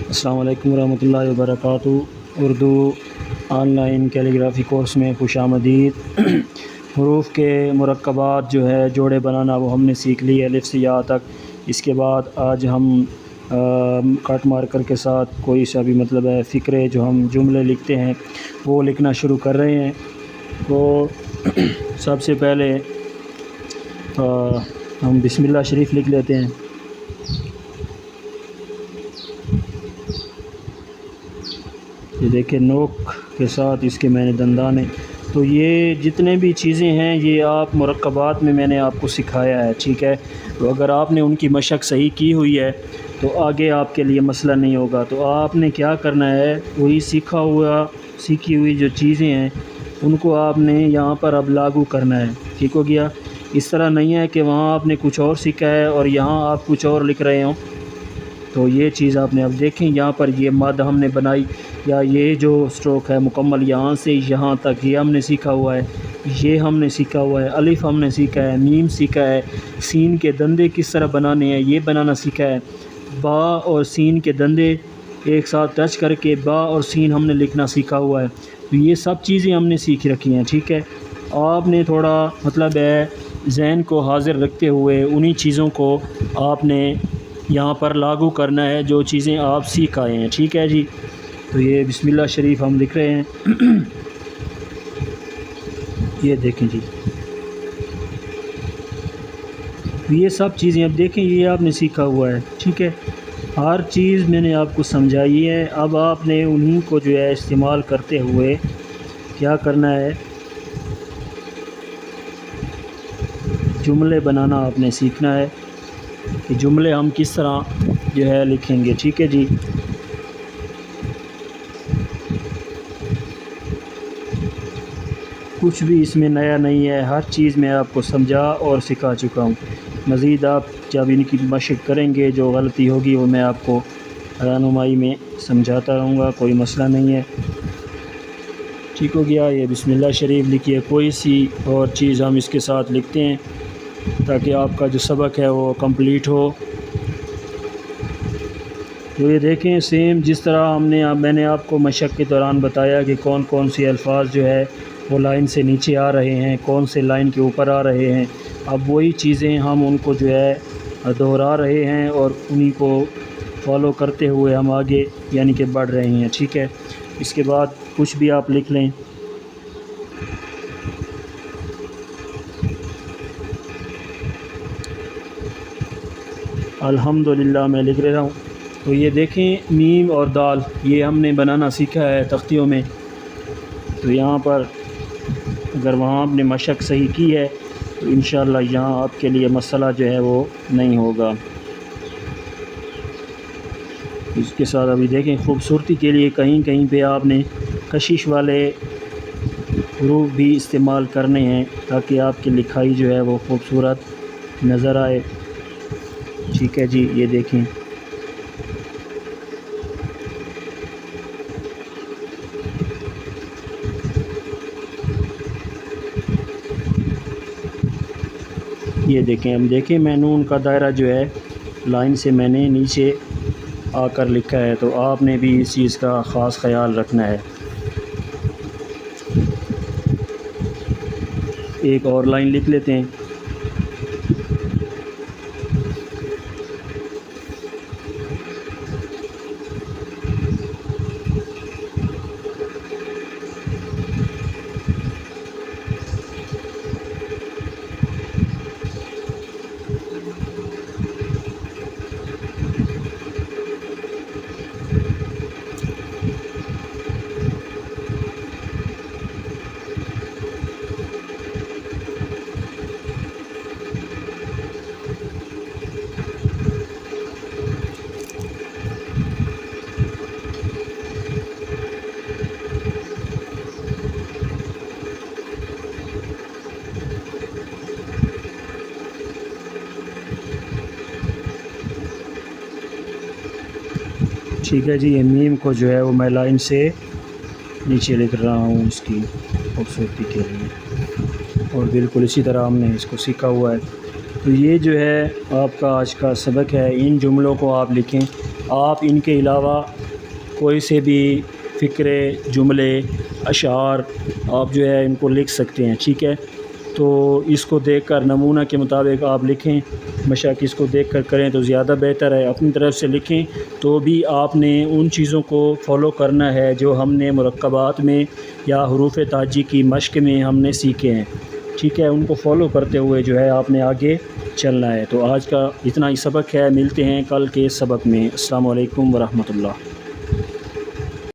السلام علیکم ورحمۃ اللہ وبرکاتہ۔ Urdu on line calligraphy course میں خوش آمدید۔ حروف کے مرکبات جو ہے جوڑے بنانا وہ ہم نے سیکھ لی الف سے یا تک۔ اس کے بعد آج ہم کٹ مارکر کے ساتھ کوئی سا بھی مطلب ہے فقرے جو ہم جملے لکھتے ہیں وہ لکھنا شروع کر رہے ہیں۔ تو سب سے پہلے ہم بسم اللہ شریف لکھ لیتے ہیں۔ یہ دیکھیں نوک کے ساتھ اس کے میں نے دندانے، تو یہ جتنے بھی چیزیں ہیں یہ آپ مرکبات میں نے آپ کو سکھایا ہے، ٹھیک ہے۔ تو اگر آپ نے ان کی مشق صحیح کی ہوئی ہے تو آگے آپ کے لیے مسئلہ نہیں ہوگا۔ تو آپ نے کیا کرنا ہے، وہی سیکھی ہوئی جو چیزیں ہیں ان کو آپ نے یہاں پر اب لاگو کرنا ہے، ٹھیک ہو گیا۔ اس طرح نہیں ہے کہ وہاں آپ نے کچھ اور سیکھا ہے اور یہاں آپ کچھ اور لکھ رہے ہوں۔ تو یہ چیز آپ نے اب دیکھیں، یہاں پر یہ مد ہم نے بنائی، یا یہ جو سٹروک ہے مکمل یہاں سے یہاں تک یہ ہم نے سیکھا ہوا ہے، یہ ہم نے سیکھا ہوا ہے، الف ہم نے سیکھا ہے، میم سیکھا ہے، سین کے دندے کس طرح بنانے ہیں یہ بنانا سیکھا ہے، با اور سین کے دندے ایک ساتھ ٹچ کر کے با اور سین ہم نے لکھنا سیکھا ہوا ہے۔ تو یہ سب چیزیں ہم نے سیکھ رکھی ہیں، ٹھیک ہے۔ آپ نے تھوڑا مطلب ہے ذہن کو حاضر رکھتے ہوئے انہی چیزوں کو آپ نے یہاں پر لاگو کرنا ہے جو چیزیں آپ سیکھ آئے ہیں، ٹھیک ہے جی۔ تو یہ بسم اللہ شریف ہم لکھ رہے ہیں۔ یہ دیکھیں جی، یہ سب چیزیں اب دیکھیں یہ آپ نے سیکھا ہوا ہے، ٹھیک ہے۔ ہر چیز میں نے آپ کو سمجھائی ہے، اب آپ نے انہی کو جو ہے استعمال کرتے ہوئے کیا کرنا ہے، جملے بنانا آپ نے سیکھنا ہے کہ جملے ہم کس طرح جو ہے لکھیں گے، ٹھیک ہے جی۔ کچھ بھی اس میں نیا نہیں ہے، ہر چیز میں آپ کو سمجھا اور سکھا چکا ہوں۔ مزید آپ جب ان کی مشق کریں گے جو غلطی ہوگی وہ میں آپ کو رہنمائی میں سمجھاتا رہوں گا، کوئی مسئلہ نہیں ہے، ٹھیک ہو گیا۔ یہ بسم اللہ شریف لکھیے، کوئی سی اور چیز ہم اس کے ساتھ لکھتے ہیں تاکہ آپ کا جو سبق ہے وہ کمپلیٹ ہو۔ تو یہ دیکھیں سیم جس طرح میں نے آپ کو مشق کے دوران بتایا کہ کون کون سی الفاظ جو ہے وہ لائن سے نیچے آ رہے ہیں، کون سے لائن کے اوپر آ رہے ہیں، اب وہی چیزیں ہم ان کو جو ہے دہرا رہے ہیں اور انہی کو فالو کرتے ہوئے ہم آگے یعنی کہ بڑھ رہے ہیں، ٹھیک ہے۔ اس کے بعد کچھ بھی آپ لکھ لیں۔ الحمدللہ میں لکھ رہا ہوں۔ تو یہ دیکھیں میم اور دال یہ ہم نے بنانا سیکھا ہے تختیوں میں، تو یہاں پر اگر وہاں آپ نے مشق صحیح کی ہے تو انشاءاللہ یہاں آپ کے لیے مسئلہ جو ہے وہ نہیں ہوگا۔ اس کے ساتھ ابھی دیکھیں خوبصورتی کے لیے کہیں کہیں پہ آپ نے کشش والے حروف بھی استعمال کرنے ہیں تاکہ آپ کی لکھائی جو ہے وہ خوبصورت نظر آئے، ٹھیک ہے جی۔ یہ دیکھیں یہ دیکھیں، ہم دیکھیں میں نون کا دائرہ جو ہے لائن سے میں نے نیچے آ کر لکھا ہے، تو آپ نے بھی اس چیز کا خاص خیال رکھنا ہے۔ ایک اور لائن لکھ لیتے ہیں۔ ٹھیک ہے جی، یہ میم کو جو ہے وہ میں لائن سے نیچے لکھ رہا ہوں اس کی خوبصورتی کے لیے، اور بالکل اسی طرح ہم نے اس کو سیکھا ہوا ہے۔ تو یہ جو ہے آپ کا آج کا سبق ہے، ان جملوں کو آپ لکھیں آپ ان کے علاوہ کوئی سے بھی فقرے، جملے، اشعار آپ جو ہے ان کو لکھ سکتے ہیں، ٹھیک ہے۔ تو اس کو دیکھ کر نمونہ کے مطابق آپ لکھیں، مشق اس کو دیکھ کر کریں تو زیادہ بہتر ہے۔ اپنی طرف سے لکھیں تو بھی آپ نے ان چیزوں کو فالو کرنا ہے جو ہم نے مرکبات میں یا حروف تہجی کی مشق میں ہم نے سیکھے ہیں، ٹھیک ہے۔ ان کو فالو کرتے ہوئے جو ہے آپ نے آگے چلنا ہے۔ تو آج کا اتنا ہی سبق ہے، ملتے ہیں کل کے سبق میں۔ السلام علیکم ورحمۃ اللہ۔